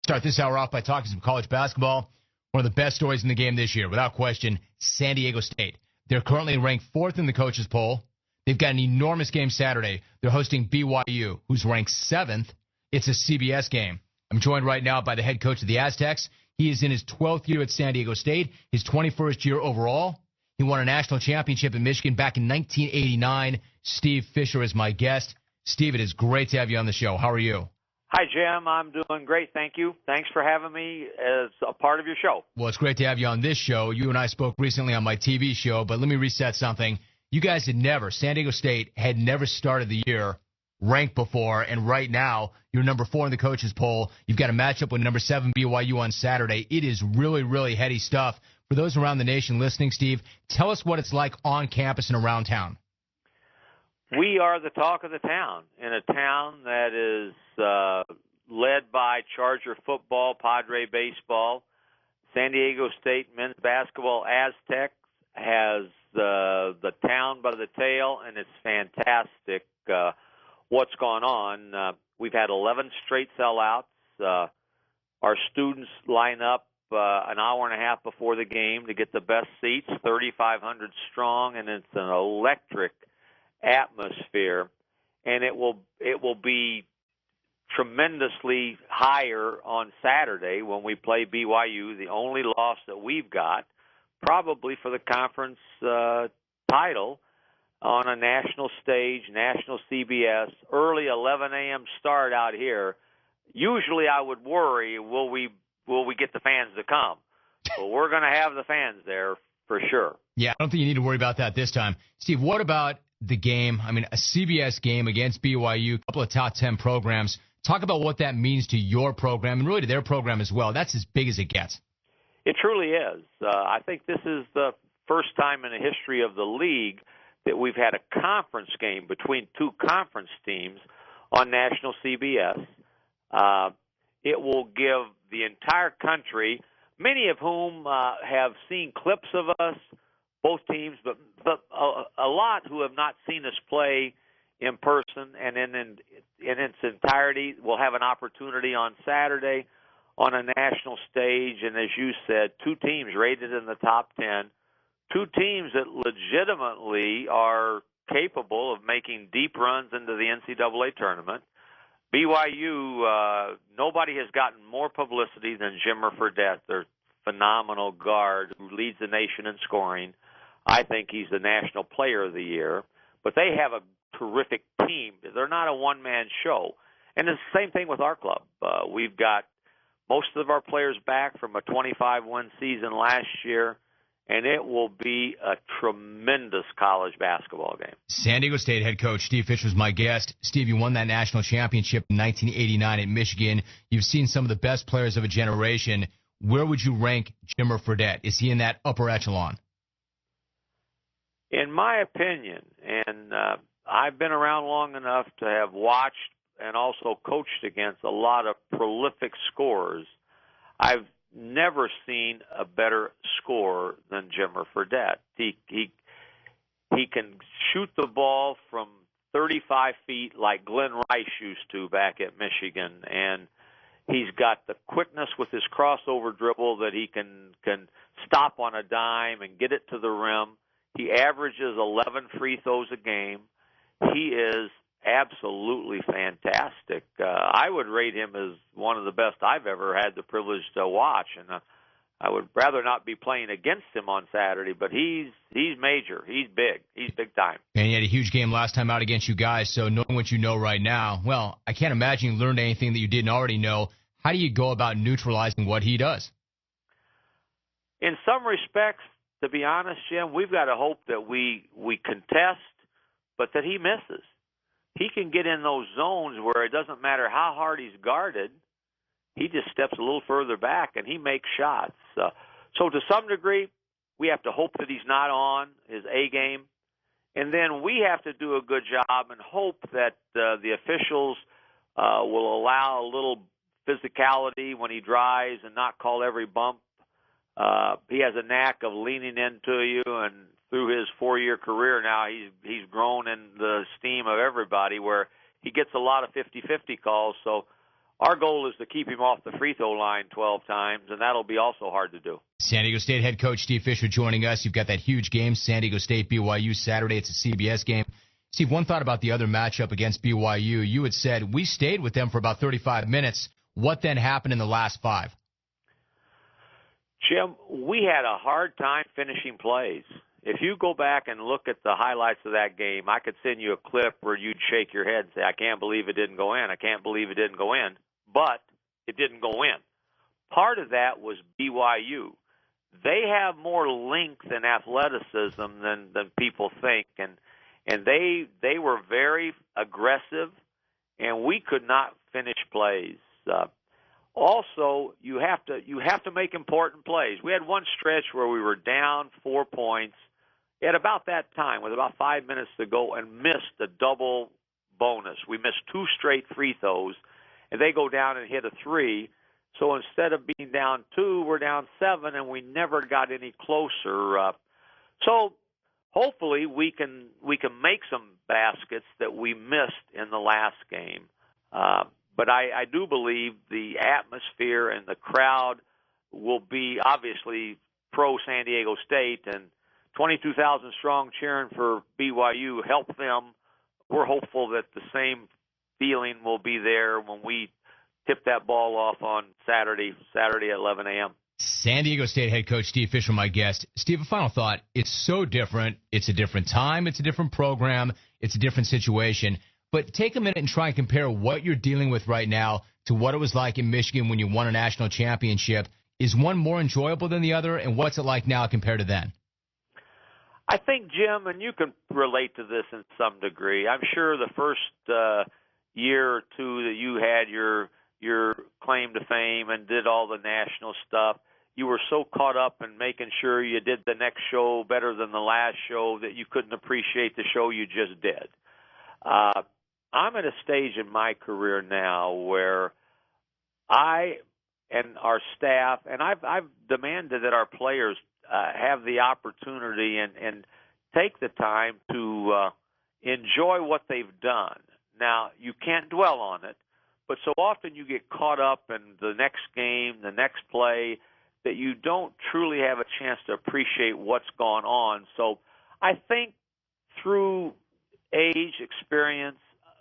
Start this hour off by talking some college basketball. One of the best stories in the game this year, without question, San Diego State. They're currently ranked 4th in the coaches poll. They've got an enormous game Saturday. They're hosting BYU, who's ranked 7th. It's a CBS game. I'm joined right now by the head coach of the Aztecs. He is in his 12th year at San Diego State, his 21st year overall. He won a national championship in Michigan back in 1989. Steve Fisher is my guest. Steve, it is great to have you on the show. How are you? Hi, Jim. I'm doing great. Thank you. Thanks for having me as a part of your show. Well, it's great to have you on this show. You and I spoke recently on my TV show, but let me reset something. You guys San Diego State had never started the year ranked before, and right now you're number 4 in the coaches poll. You've got a matchup with number 7 BYU on Saturday. It is really, really heady stuff. For those around the nation listening, Steve, tell us what it's like on campus and around town. We are the talk of the town, in a town that is led by Charger football, Padre baseball. San Diego State men's basketball, Aztecs, has the town by the tail, and it's fantastic what's gone on. We've had 11 straight sellouts. Our students line up an hour and a half before the game to get the best seats, 3,500 strong, and it's an electric atmosphere, and it will be tremendously higher on Saturday when we play BYU, the only loss that we've got, probably for the conference title, on a national stage, national CBS, early 11 a.m. start out here. Usually I would worry, will we get the fans to come? Well, we're going to have the fans there for sure. Yeah, I don't think you need to worry about that this time. Steve, what about the game? I mean, a CBS game against BYU, a couple of top 10 programs. Talk about what that means to your program and really to their program as well. That's as big as it gets. It truly is. I think this is the first time in the history of the league that we've had a conference game between two conference teams on national CBS. It will give the entire country, many of whom have seen clips of us, both teams, but a lot who have not seen us play in person and in its entirety will have an opportunity on Saturday on a national stage. And as you said, two teams rated in the top 10, two teams that legitimately are capable of making deep runs into the NCAA tournament. BYU, nobody has gotten more publicity than Jimmer Fredette, their phenomenal guard who leads the nation in scoring. I think he's the National Player of the Year. But they have a terrific team. They're not a one-man show. And it's the same thing with our club. We've got most of our players back from a 25-win season last year, and it will be a tremendous college basketball game. San Diego State head coach Steve Fisher is my guest. Steve, you won that national championship in 1989 at Michigan. You've seen some of the best players of a generation. Where would you rank Jimmer Fredette? Is he in that upper echelon? In my opinion, and I've been around long enough to have watched and also coached against a lot of prolific scorers, I've never seen a better scorer than Jimmer Fredette. He can shoot the ball from 35 feet like Glenn Rice used to back at Michigan, and he's got the quickness with his crossover dribble that he can stop on a dime and get it to the rim. He averages 11 free throws a game. He is absolutely fantastic. I would rate him as one of the best I've ever had the privilege to watch, and I would rather not be playing against him on Saturday, but he's major. He's big time. And he had a huge game last time out against you guys, so knowing what you know right now, well, I can't imagine you learned anything that you didn't already know. How do you go about neutralizing what he does? In some respects, to be honest, Jim, we've got to hope that we contest, but that he misses. He can get in those zones where it doesn't matter how hard he's guarded. He just steps a little further back, and he makes shots. So to some degree, we have to hope that he's not on his A game. And then we have to do a good job and hope that the officials will allow a little physicality when he drives and not call every bump. He has a knack of leaning into you, and through his 4-year career now, he's grown in the esteem of everybody where he gets a lot of 50-50 calls. So our goal is to keep him off the free throw line 12 times, and that'll be also hard to do. San Diego State head coach Steve Fisher joining us. You've got that huge game, San Diego State BYU Saturday. It's a CBS game. Steve, one thought about the other matchup against BYU. You had said we stayed with them for about 35 minutes. What then happened in the last 5? Jim, we had a hard time finishing plays. If you go back and look at the highlights of that game, I could send you a clip where you'd shake your head and say, I can't believe it didn't go in. I can't believe it didn't go in. But it didn't go in. Part of that was BYU. They have more length and athleticism than people think, and they were very aggressive, and we could not finish plays. Also, you have to make important plays. We had one stretch where we were down 4 points at about that time, with about 5 minutes to go, and missed a double bonus. We missed 2 straight free throws, and they go down and hit a 3. So instead of being down 2, we're down 7, and we never got any closer. So hopefully we can make some baskets that we missed in the last game. But I do believe the atmosphere and the crowd will be obviously pro San Diego State, and 22,000 strong cheering for BYU help them. We're hopeful that the same feeling will be there when we tip that ball off on Saturday at 11 a.m. San Diego State head coach Steve Fisher, my guest. Steve, a final thought. It's so different. It's a different time. It's a different program. It's a different situation. But take a minute and try and compare what you're dealing with right now to what it was like in Michigan when you won a national championship. Is one more enjoyable than the other, and what's it like now compared to then? I think, Jim, and you can relate to this in some degree, I'm sure the first year or two that you had your claim to fame and did all the national stuff, you were so caught up in making sure you did the next show better than the last show that you couldn't appreciate the show you just did. I'm at a stage in my career now where I and our staff, and I've demanded that our players have the opportunity and take the time to enjoy what they've done. Now, you can't dwell on it, but so often you get caught up in the next game, the next play, that you don't truly have a chance to appreciate what's gone on. So I think through age, experience,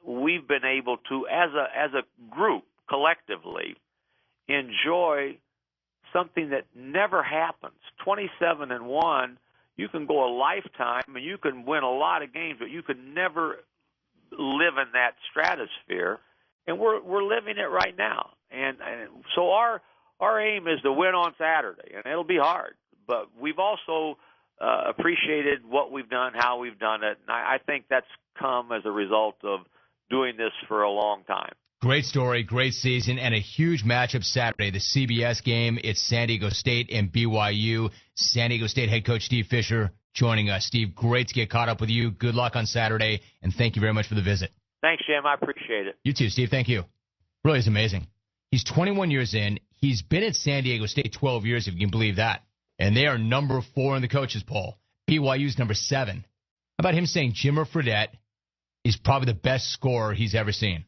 we've been able to, as a group, collectively, enjoy something that never happens. 27-1, you can go a lifetime and you can win a lot of games, but you can never live in that stratosphere. And we're living it right now. And so our aim is to win on Saturday, and it'll be hard. But we've also appreciated what we've done, how we've done it. And I think that's come as a result of doing this for a long time. Great story, great season, and a huge matchup Saturday. The CBS game, it's San Diego State and BYU. San Diego State head coach Steve Fisher joining us. Steve, great to get caught up with you. Good luck on Saturday, and thank you very much for the visit. Thanks, Jim. I appreciate it. You too, Steve. Thank you. Really is amazing. He's 21 years in. He's been at San Diego State 12 years, if you can believe that. And they are number 4 in the coaches poll. BYU's number 7. How about him saying Jimmer Fredette is probably the best scorer he's ever seen?